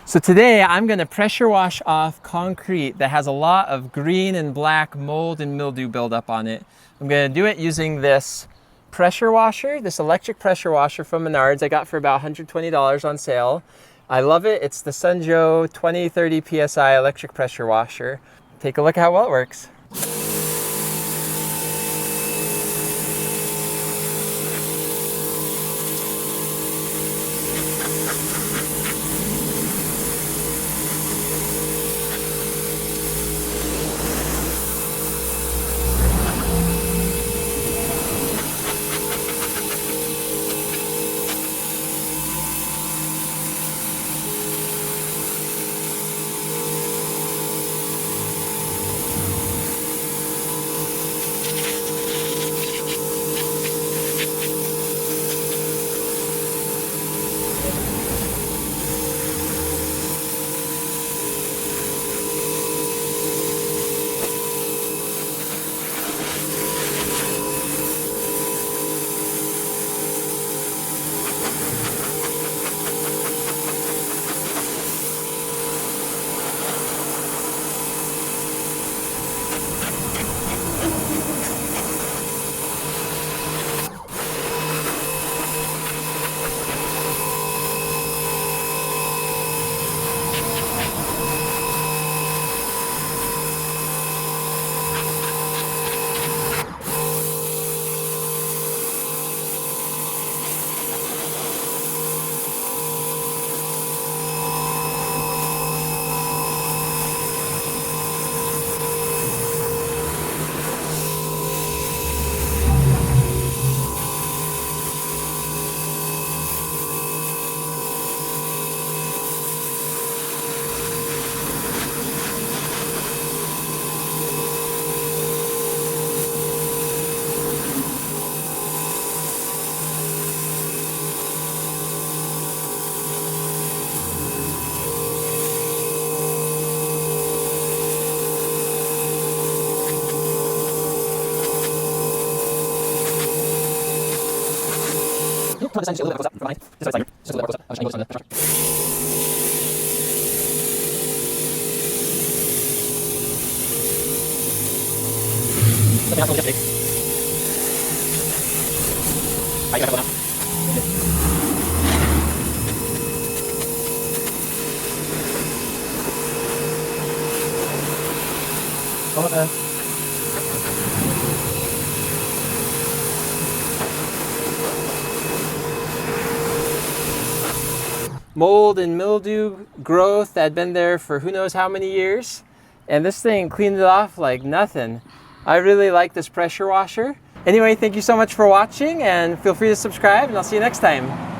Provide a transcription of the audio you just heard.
So today I'm going to pressure wash off concrete that has a lot of green and black mold and mildew buildup on it. I'm going to do it using this pressure washer, this electric pressure washer from Menards I got for about $120 on sale. I love it. It's the Sunjo 2030 PSI electric pressure washer. Take a look at how well it works. Just a little bit close up from behind. Just a little bit close up. I was trying to go on the pressure. Something else just big. Alright, you got now. Mold and mildew growth that had been there for who knows how many years, and this thing cleaned it off like nothing. I really like this pressure washer. Anyway, thank you so much for watching, and feel free to subscribe, and I'll see you next time.